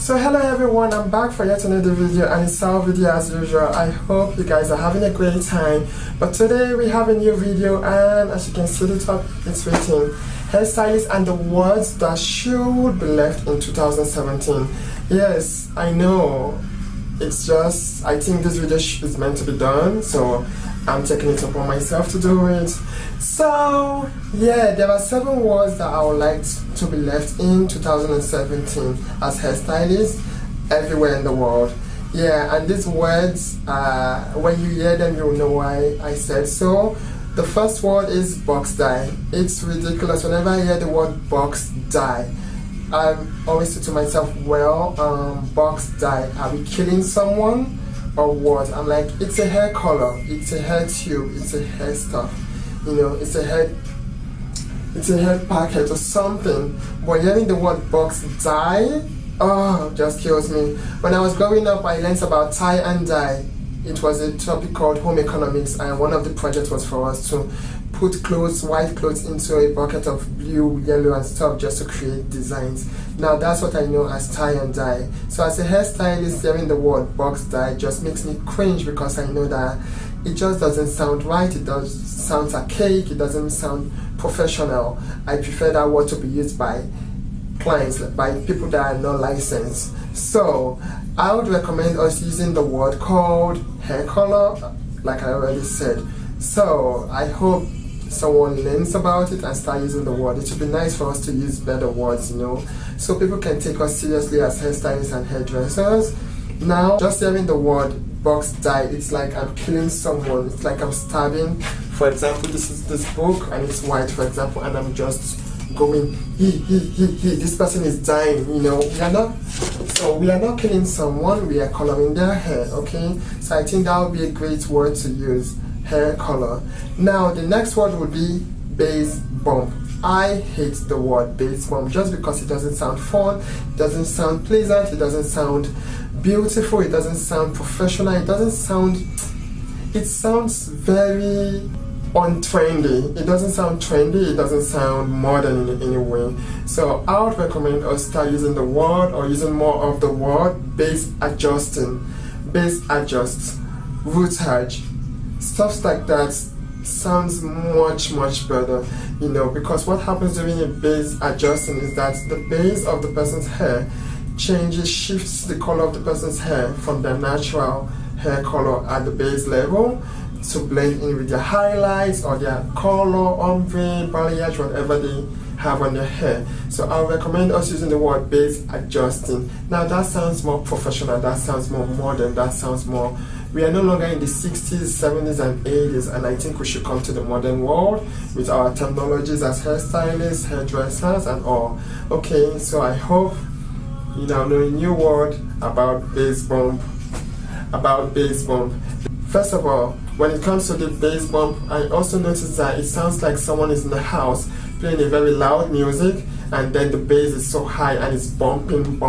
So hello everyone, I'm back for yet another video, and it's Salvies as usual. I hope you guys are having a great time. But today we have a new video, and as you can see the top, it's written hairstylist and the words that should be left in 2017. Yes, I know. It's just, I think this video is meant to be done, so I'm taking it upon myself to do it. So yeah, there are 7 words that I would like to be left in 2017 as hairstylists everywhere in the world. Yeah, and these words, when you hear them, you'll know why I said so. The first word is box dye. It's ridiculous. Whenever I hear the word box dye, I always say to myself, well, box dye, are we killing someone or what? I'm like, it's a hair color, it's a hair tube, it's a hair stuff, you know, it's a hair packet or something. But hearing the word box dye, oh, just kills me. When I was growing up, I learned about tie and dye. It was a topic called home economics, and one of the projects was for us to put clothes, white clothes, into a bucket of blue, yellow and stuff just to create designs. Now that's what I know as tie and dye. So as a hairstylist, hearing the word box dye just makes me cringe, because I know that it just doesn't sound right, it does sound archaic, it doesn't sound professional. I prefer that word to be used by clients, by people that are not licensed. So I would recommend us using the word called hair color, like I already said. So I hope someone learns about it and start using the word. It would be nice for us to use better words, you know, so people can take us seriously as hairstylists and hairdressers. Now, just hearing the word box dye, it's like I'm killing someone. It's like I'm stabbing. For example, this is this book and it's white, for example, and I'm just going, he, this person is dying, you know. We are not killing someone, we are coloring their hair, okay? So I think that would be a great word to use, hair color. Now the next word would be base bump. I hate the word base bump just because it doesn't sound fun, it doesn't sound pleasant, it doesn't sound beautiful, it doesn't sound professional, it sounds very untrendy. It doesn't sound trendy, it doesn't sound modern in any way. So I would recommend us start using the word, or using more of the word base adjusting, base adjust, rootage, stuff like that sounds much better, you know, because what happens during a base adjusting is that the base of the person's hair shifts the color of the person's hair from their natural hair color at the base level to blend in with their highlights or their color, ombre, balayage, whatever they have on their hair. So I recommend us using the word base adjusting. Now that sounds more professional, that sounds more modern, that sounds more, we are no longer in the 60s, 70s and 80s, and I think we should come to the modern world with our technologies as hairstylists, hairdressers and all. Okay, so I hope you now know a new word about base bump. First of all, when it comes to the bass bump, I also noticed that it sounds like someone is in the house playing a very loud music, and then the bass is so high and it's bumping.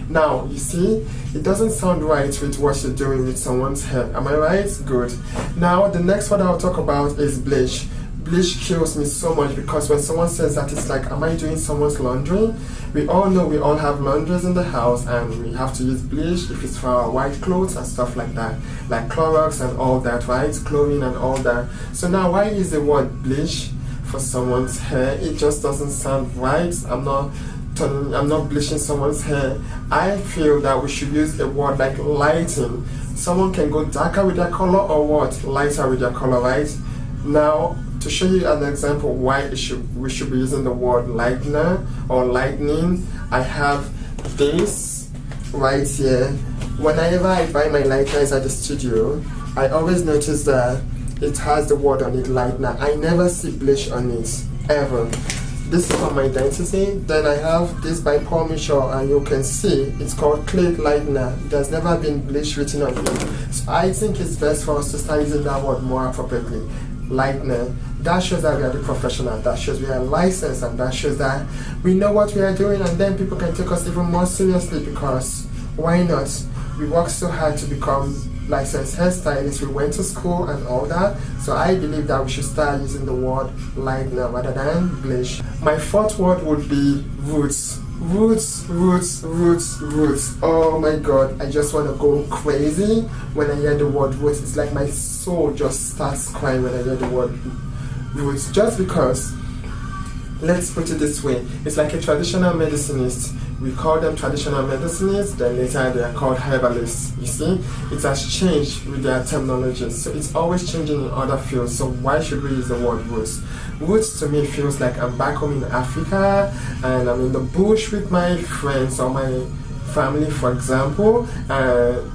Now, you see, it doesn't sound right with what you're doing with someone's hair. Am I right? Good. Now, the next one I'll talk about is bleach. Bleach kills me so much, because when someone says that, it's like, am I doing someone's laundry? We all know we all have laundries in the house, and we have to use bleach if it's for our white clothes and stuff like that, like Clorox and all that, right? Chlorine and all that. So now, why use the word bleach for someone's hair? It just doesn't sound right. I'm not bleaching someone's hair. I feel that we should use a word like lighting. Someone can go darker with their color, or what? Lighter with their color, right? Now, to show you an example why we should be using the word lightener or lightening, I have this right here. Whenever I buy my lighteners at the studio, I always notice that it has the word on it, lightener. I never see bleach on it, ever. This is for my identity. Then I have this by Paul Mitchell, and you can see it's called clay lightener. There's never been bleach written on it. So I think it's best for us to start using that word more appropriately. Lightener. That shows that we are the professional, that shows we are licensed, and that shows that we know what we are doing, and then people can take us even more seriously, because why not? We work so hard to become licensed hairstylists, we went to school and all that, so I believe that we should start using the word lightener rather than bleach. My fourth word would be roots. Roots, roots, roots, roots. Oh my god, I just want to go crazy when I hear the word roots. It's like my soul just starts crying when I hear the word roots. Just because, let's put it this way, it's like a traditional medicinist. We call them traditional medicinists, then later they are called herbalists. You see, it has changed with their terminology, so it's always changing in other fields. So why should we use the word roots? Roots to me feels like I'm back home in Africa and I'm in the bush with my friends or my family, for example,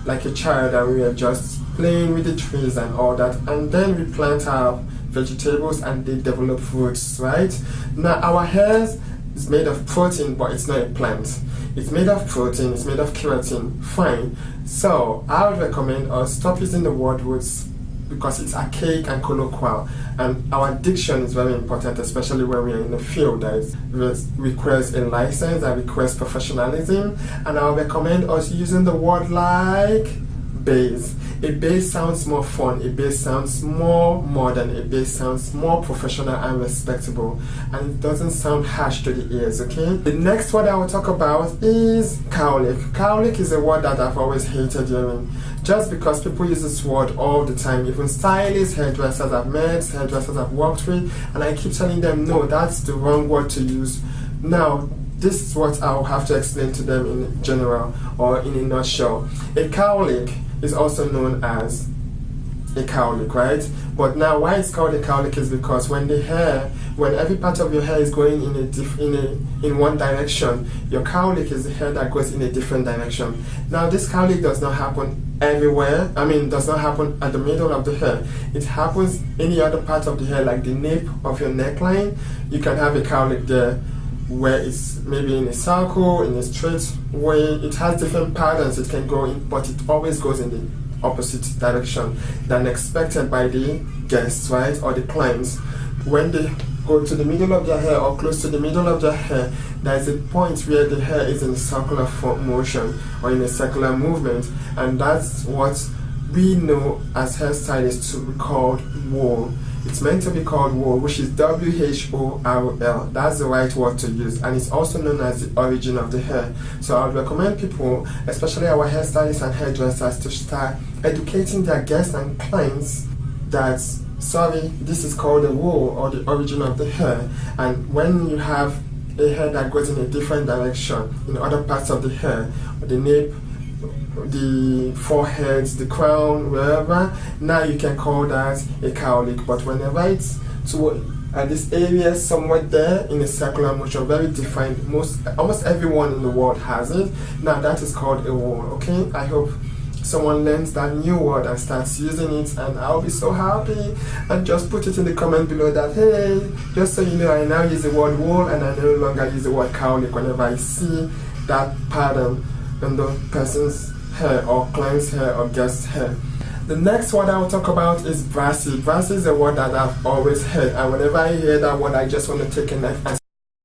like a child, and we are just playing with the trees and all that, and then we plant our vegetables and they develop roots, right? Now our hair is made of protein, but it's not a plant. It's made of protein, it's made of keratin, fine. So I would recommend us stop using the word roots because it's archaic and colloquial, and our diction is very important, especially when we are in a field that requires a license, that requires professionalism. And I would recommend us using the word like base. A base sounds more fun, a base sounds more modern, a base sounds more professional and respectable, and it doesn't sound harsh to the ears, okay? The next word I will talk about is cowlick. Cowlick is a word that I've always hated hearing, just because people use this word all the time. Even stylists, hairdressers I've met, hairdressers I've worked with, and I keep telling them, no, that's the wrong word to use. Now, this is what I'll have to explain to them in general or in a nutshell. A cowlick is also known as a cowlick, right? But now why it's called a cowlick is because when every part of your hair is going in one direction, your cowlick is the hair that goes in a different direction. Now this cowlick does not happen everywhere. Does not happen at the middle of the hair. It happens any other part of the hair, like the nape of your neckline. You can have a cowlick there where it's maybe in a circle, in a straight way. It has different patterns it can go in, but it always goes in the opposite direction than expected by the guests, right, or the clients. When they go to the middle of their hair or close to the middle of their hair, there is a point where the hair is in a circular motion or in a circular movement, and that's what we know as hairstylists to be called wool. It's meant to be called wool, which is W-H-O-R-L. That's the right word to use, and it's also known as the origin of the hair. So I would recommend people, especially our hairstylists and hairdressers, to start educating their guests and clients that, sorry, this is called the wool or the origin of the hair. And when you have a hair that goes in a different direction in other parts of the hair, the nape, the foreheads, the crown, wherever, now you can call that a cowlick. But whenever it's at this area somewhere there in a circular motion, very defined, almost everyone in the world has it. Now that is called a wool, okay? I hope someone learns that new word and starts using it, and I'll be so happy. And just put it in the comment below that, hey, just so you know, I now use the word wool and I no longer use the word cowlick whenever I see that pattern in the person's hair or client's hair or guest's hair. The next word I will talk about is brassy. Brassy is a word that I've always heard, and whenever I hear that word, I just want to take a knife and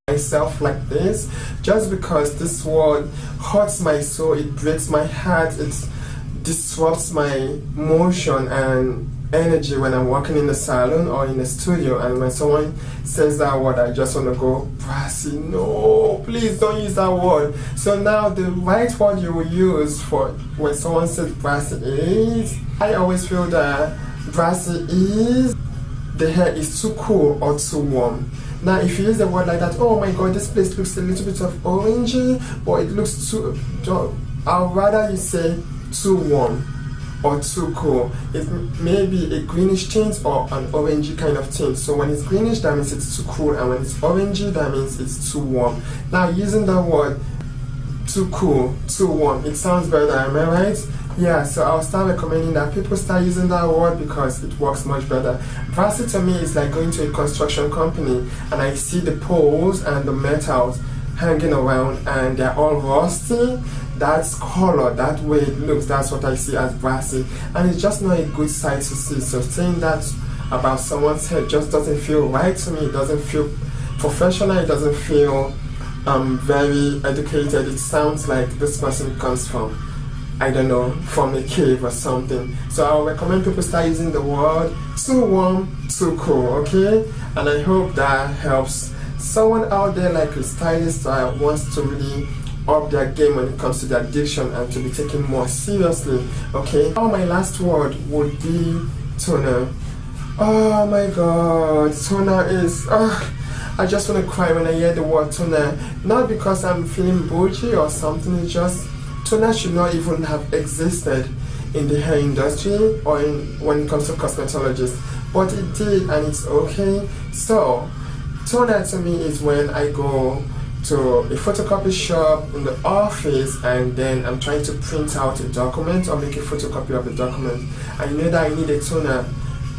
myself like this, just because this word hurts my soul, it breaks my heart, it disrupts my motion and energy when I'm working in the salon or in the studio. And when someone says that word, I just want to go, brassy, no, please don't use that word. So now the right word you will use for when someone says brassy is, I always feel that brassy is the hair is too cool or too warm. Now if you use the word like that, oh my god, this place looks a little bit of orangey, but it looks too, I'd rather you say too warm or too cool. It may be a greenish tint or an orangey kind of tint. So when it's greenish, that means it's too cool, and when it's orangey, that means it's too warm. Now using the word too cool, too warm, it sounds better, am I right? Yeah, so I'll start recommending that people start using that word because it works much better. Brassy to me is like going to a construction company and I see the poles and the metals hanging around and they're all rusty. That's color, that way it looks, that's what I see as brassy, and it's just not a good sight to see. So saying that about someone's hair just doesn't feel right to me. It doesn't feel professional, it doesn't feel very educated. It sounds like this person comes from, I don't know, from a cave or something. So I'll recommend people start using the word too warm, too cool, okay? And I hope that helps someone out there like a stylist that wants to really up their game when it comes to their diction and to be taken more seriously, okay? Now my last word would be toner. Oh my god, toner is... I just want to cry when I hear the word toner. Not because I'm feeling bougie or something, it's just toner should not even have existed in the hair industry or when it comes to cosmetologists, but it did, and it's okay. So toner to me is when I go to a photocopy shop in the office and then I'm trying to print out a document or make a photocopy of a document. I know that I need a toner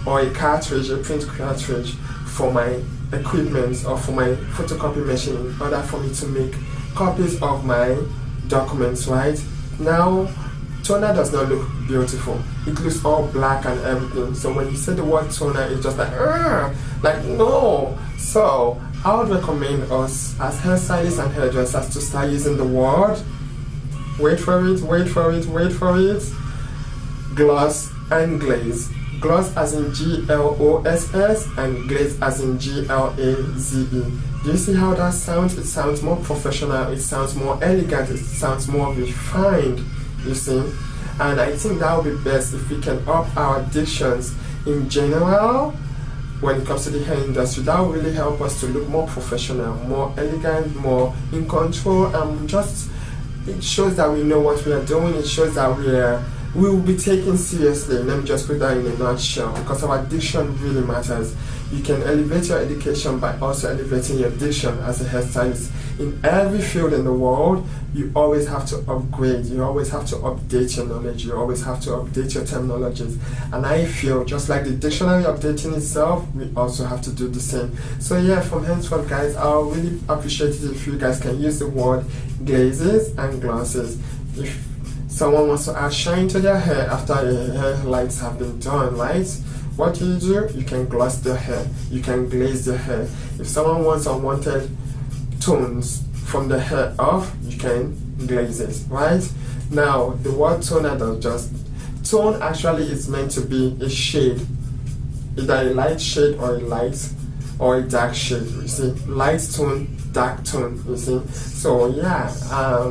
or a cartridge, a print cartridge for my equipment or for my photocopy machine in order for me to make copies of my documents, right? Now, toner does not look beautiful. It looks all black and everything. So when you say the word toner, it's just like no. So I would recommend us as hairstylists and hairdressers to start using the word, wait for it, gloss and glaze. Gloss as in Gloss and glaze as in Glaze. Do you see how that sounds? It sounds more professional, it sounds more elegant, it sounds more refined, you see? And I think that would be best if we can up our dictions in general when it comes to the hair industry. That will really help us to look more professional, more elegant, more in control, and just it shows that we know what we are doing. It shows that we will be taken seriously. Let me just put that in a nutshell, because our diction really matters. You can elevate your education by also elevating your diction as a hairstylist. In every field in the world, you always have to upgrade, you always have to update your knowledge, you always have to update your terminologies. And I feel just like the dictionary updating itself, we also have to do the same. So yeah, from henceforth guys, I'll really appreciate it if you guys can use the word glazes and glosses. If someone wants to add shine to their hair after the hair lights have been done, right? What do? You can gloss their hair, you can glaze their hair. If someone wants unwanted tones from the hair off, you can glaze it, right? Now, the word toner does just... Tone actually is meant to be a shade, either a light shade or a dark shade, you see? Light tone, dark tone, you see? So yeah,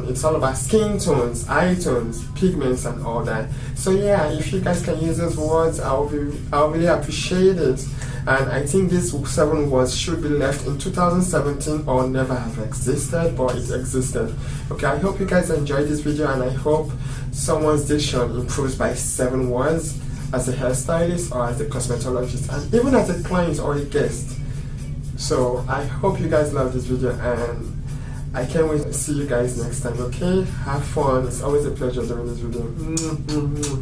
it's all about skin tones, eye tones, pigments and all that. So yeah, if you guys can use those words, I'll really appreciate it. And I think these 7 words should be left in 2017 or never have existed, but it existed. Okay, I hope you guys enjoyed this video, and I hope someone's diction improves by 7 words as a hairstylist or as a cosmetologist, and even as a client or a guest. So I hope you guys love this video, and I can't wait to see you guys next time, okay? Have fun. It's always a pleasure doing this video.